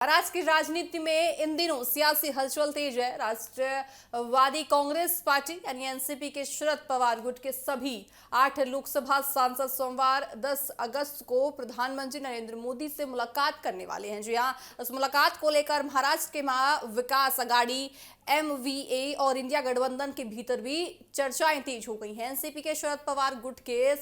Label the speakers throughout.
Speaker 1: महाराष्ट्र की राजनीति में इन दिनों सियासी हलचल तेज है। राष्ट्रवादी कांग्रेस पार्टी यानी एनसीपी के शरद पवार गुट के सभी 8 लोकसभा सांसद सोमवार 10 अगस्त को प्रधानमंत्री नरेंद्र मोदी से मुलाकात करने वाले हैं। जी हां, इस मुलाकात को लेकर महाराष्ट्र के महा विकास आघाड़ी एमवीए और इंडिया गठबंधन के भीतर भी चर्चाएं तेज हो गई हैं। एनसीपी के शरद पवार गुट के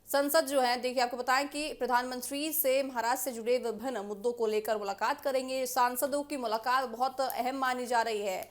Speaker 1: संसद जो है, देखिए आपको बताएं कि प्रधानमंत्री से महाराष्ट्र से जुड़े विभिन्न मुद्दों को लेकर मुलाकात करेंगे। सांसदों की मुलाकात बहुत अहम मानी जा रही है।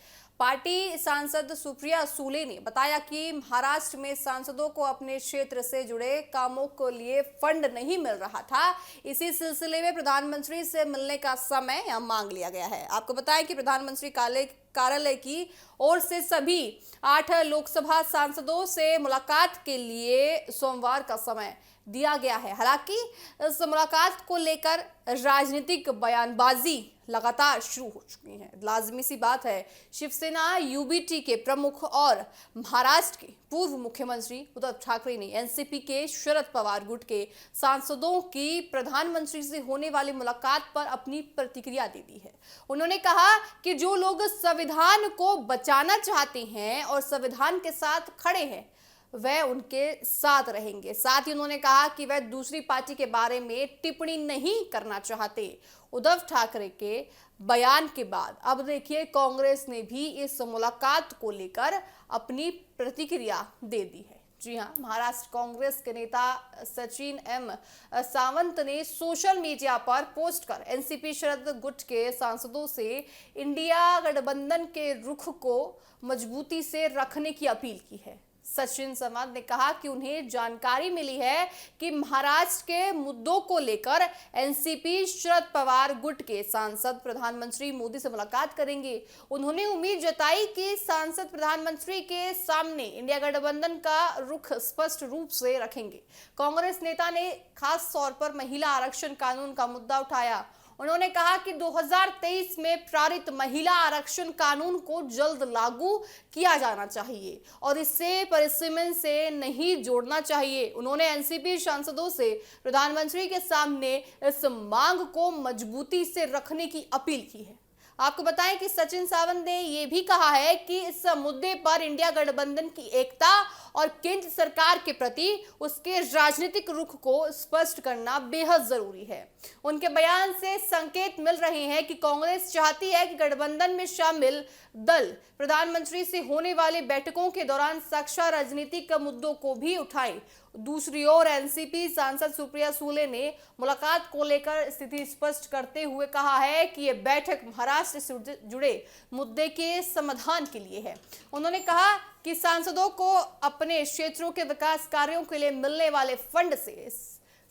Speaker 1: पार्टी सांसद सुप्रिया सुले ने बताया कि महाराष्ट्र में सांसदों को अपने क्षेत्र से जुड़े कामों के लिए फंड नहीं मिल रहा था। इसी सिलसिले में प्रधानमंत्री से मिलने का समय यहाँ मांग लिया गया है। आपको बताएं कि प्रधानमंत्री कार्यालय की ओर से सभी 8 लोकसभा सांसदों से मुलाकात के लिए सोमवार का समय दिया गया है। हालांकि इस मुलाकात को लेकर राजनीतिक बयानबाजी लगातार शुरू हो चुकी है। लाजमी सी बात है, शिवसेना यूबीटी के प्रमुख और महाराष्ट्र के पूर्व मुख्यमंत्री उद्धव ठाकरे ने एनसीपी के शरद पवार गुट के सांसदों की प्रधानमंत्री से होने वाली मुलाकात पर अपनी प्रतिक्रिया दे दी है। उन्होंने कहा कि जो लोग संविधान को बचाना चाहते हैं और संविधान के साथ खड़े हैं, वह उनके साथ रहेंगे। साथ ही उन्होंने कहा कि वह दूसरी पार्टी के बारे में टिप्पणी नहीं करना चाहते। उद्धव ठाकरे के बयान के बाद अब देखिए कांग्रेस ने भी इस मुलाकात को लेकर अपनी प्रतिक्रिया दे दी है। जी हां, महाराष्ट्र कांग्रेस के नेता सचिन एम सावंत ने सोशल मीडिया पर पोस्ट कर एनसीपी शरद गुट के सांसदों से इंडिया गठबंधन के रुख को मजबूती से रखने की अपील की है। सचिन सावंत ने कहा कि उन्हें जानकारी मिली है कि महाराष्ट्र के मुद्दों को लेकर एनसीपी शरद पवार गुट के सांसद प्रधानमंत्री मोदी से मुलाकात करेंगे। उन्होंने उम्मीद जताई कि सांसद प्रधानमंत्री के सामने इंडिया गठबंधन का रुख स्पष्ट रूप से रखेंगे। कांग्रेस नेता ने खास तौर पर महिला आरक्षण कानून का मुद्दा उठाया। उन्होंने कहा कि 2023 में पारित महिला आरक्षण कानून को जल्द लागू किया जाना चाहिए और इससे परिसीमन से नहीं जोड़ना चाहिए। उन्होंने एनसीपी सांसदों से प्रधानमंत्री के सामने इस मांग को मजबूती से रखने की अपील की है। आपको बताएं कि सचिन सावंत ने यह भी कहा है कि इस मुद्दे पर इंडिया गठबंधन की एकता और केंद्र सरकार के प्रति उसके राजनीतिक रुख को स्पष्ट करना बेहद जरूरी है। उनके बयान से संकेत मिल रहे हैं कि कांग्रेस चाहती है कि गठबंधन में शामिल दल प्रधानमंत्री से होने वाली बैठकों के दौरान साक्षात राजनीतिक मुद्दों को भी उठाएं। दूसरी ओर एनसीपी सांसद सुप्रिया सुले ने मुलाकात को लेकर स्थिति स्पष्ट करते हुए कहा है कि यह बैठक महाराष्ट्र से जुड़े मुद्दे के समाधान के लिए है। उन्होंने कहा कि सांसदों को अपने क्षेत्रों के विकास कार्यों के लिए मिलने वाले फंड से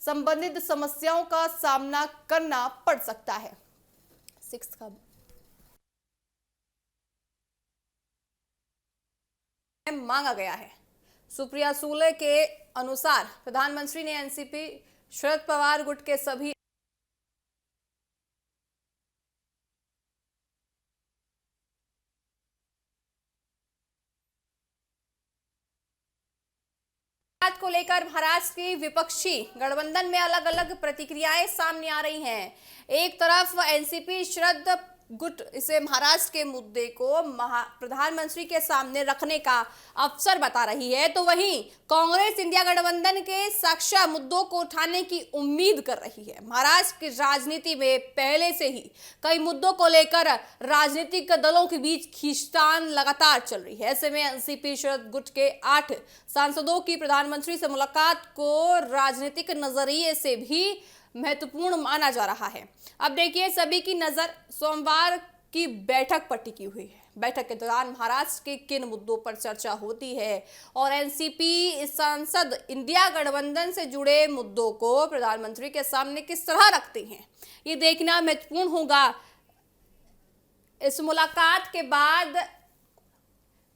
Speaker 1: संबंधित समस्याओं का सामना करना पड़ सकता है। मांगा गया है। सुप्रिया सुले के अनुसार प्रधानमंत्री ने एनसीपी शरद पवार गुट के सभी को लेकर महाराष्ट्र की विपक्षी गठबंधन में अलग अलग प्रतिक्रियाएं सामने आ रही हैं। एक तरफ एनसीपी शरद गुट इसे महाराष्ट्र के मुद्दे को प्रधानमंत्री के सामने रखने का अवसर बता रही है, तो वहीं कांग्रेस इंडिया गठबंधन के साक्षात मुद्दों को उठाने की उम्मीद कर रही है। महाराष्ट्र की राजनीति में पहले से ही कई मुद्दों को लेकर राजनीतिक दलों के बीच खींचतान लगातार चल रही है। ऐसे में एनसीपी शरद गुट के 8 सांसदों की प्रधानमंत्री से मुलाकात को राजनीतिक नजरिए से भी महत्वपूर्ण माना जा रहा है। अब देखिए सभी की नजर सोमवार की बैठक पर टिकी हुई है। बैठक के दौरान महाराष्ट्र के किन मुद्दों पर चर्चा होती है और एनसीपी सांसद इंडिया गठबंधन से जुड़े मुद्दों को प्रधानमंत्री के सामने किस तरह रखते हैं, ये देखना महत्वपूर्ण होगा। इस मुलाकात के बाद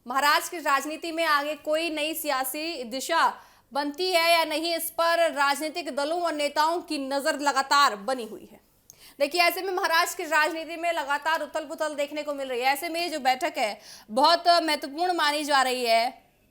Speaker 1: महाराष्ट्र की राजनीति में आगे कोई नई सियासी दिशा बनती है या नहीं, इस पर राजनीतिक दलों और नेताओं की नजर लगातार बनी हुई है। देखिए ऐसे में महाराष्ट्र की राजनीति में लगातार उथल पुथल देखने को मिल रही है। ऐसे में जो बैठक है बहुत महत्वपूर्ण मानी जा रही है।